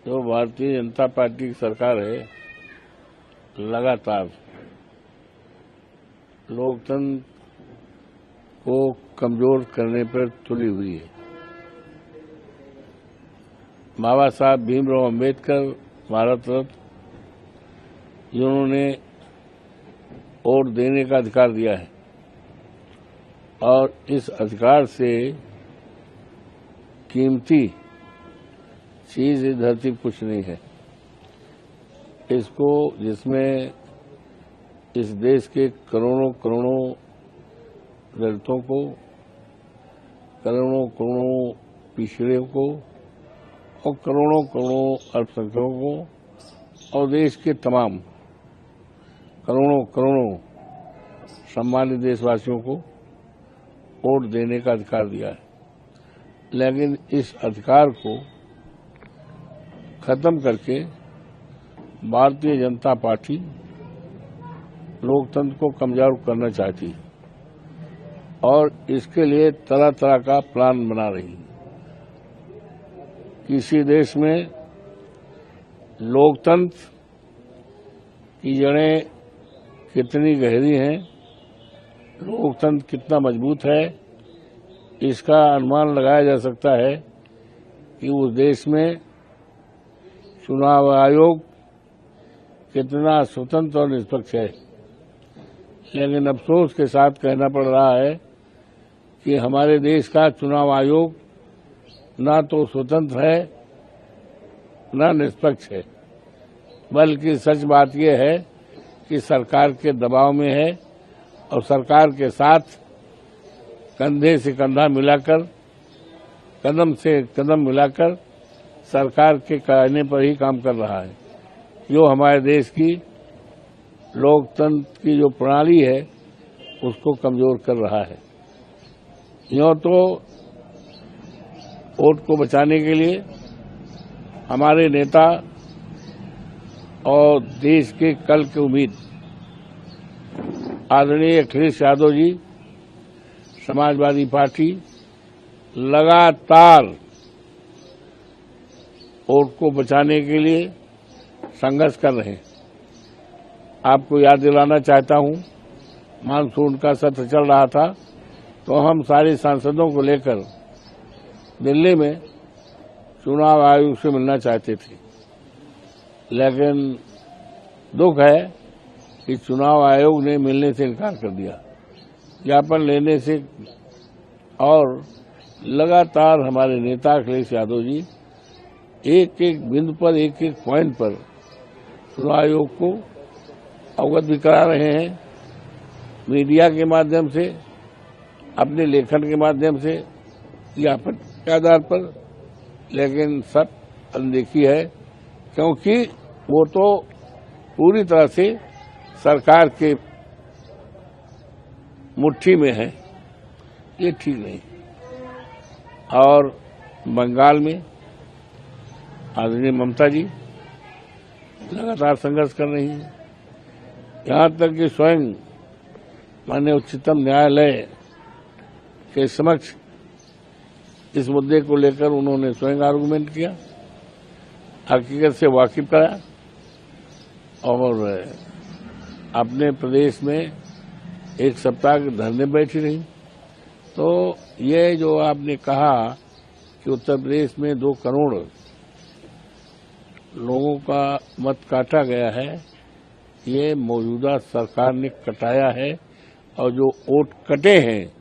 जो भारतीय जनता पार्टी की सरकार है लगातार लोकतंत्र को कमजोर करने पर तुली हुई है। बाबा साहब भीमराव अम्बेडकर भारत रत्न, जिन्होंने वोट देने का अधिकार दिया है और इस अधिकार से कीमती चीज इस धरती पर कुछ नहीं है। इसको जिसमें इस देश के करोड़ों करोड़ों दलितों को, करोड़ों करोड़ों पिछड़े को और करोड़ों करोड़ों अल्पसंख्यकों को और देश के तमाम करोड़ों करोड़ों सम्मानित देशवासियों को वोट देने का अधिकार दिया है। लेकिन इस अधिकार को खत्म करके भारतीय जनता पार्टी लोकतंत्र को कमजोर करना चाहती है और इसके लिए तरह तरह का प्लान बना रही है। किसी देश में लोकतंत्र की जड़ें कितनी गहरी हैं, लोकतंत्र कितना मजबूत है, इसका अनुमान लगाया जा सकता है कि उस देश में चुनाव आयोग कितना स्वतंत्र और निष्पक्ष है। लेकिन अफसोस के साथ कहना पड़ रहा है कि हमारे देश का चुनाव आयोग ना तो स्वतंत्र है ना निष्पक्ष है, बल्कि सच बात यह है कि सरकार के दबाव में है और सरकार के साथ कंधे से कंधा मिलाकर, कदम से कदम मिलाकर सरकार के कहने पर ही काम कर रहा है, जो हमारे देश की लोकतंत्र की जो प्रणाली है उसको कमजोर कर रहा है। यूं तो वोट को बचाने के लिए हमारे नेता और देश के कल के उम्मीद आदरणीय अखिलेश यादव जी समाजवादी पार्टी लगातार वोट को बचाने के लिए संघर्ष कर रहे हैं। आपको याद दिलाना चाहता हूं, मानसून का सत्र चल रहा था तो हम सारे सांसदों को लेकर दिल्ली में चुनाव आयोग से मिलना चाहते थे, लेकिन दुख है कि चुनाव आयोग ने मिलने से इनकार कर दिया, ज्ञापन लेने से। और लगातार हमारे नेता अखिलेश यादव जी एक एक बिंदु पर, एक एक पॉइंट पर चुनाव आयोग को अवगत भी करा रहे हैं, मीडिया के माध्यम से, अपने लेखन के माध्यम से, ज्ञापन के आधार पर। लेकिन सब अनदेखी है, क्योंकि वो तो पूरी तरह से सरकार के मुट्ठी में है। ये ठीक नहीं। और बंगाल में आदरणीय ममता जी लगातार संघर्ष कर रही हैं, यहाँ तक कि स्वयं माननीय उच्चतम न्यायालय के समक्ष इस मुद्दे को लेकर उन्होंने स्वयं आर्गुमेंट किया, हकीकत से वाकिफ कराया और अपने प्रदेश में एक सप्ताह के धरने बैठी रही। तो ये जो आपने कहा कि उत्तर प्रदेश में 2 करोड़ लोगों का मत काटा गया है, ये मौजूदा सरकार ने कटाया है और जो वोट कटे हैं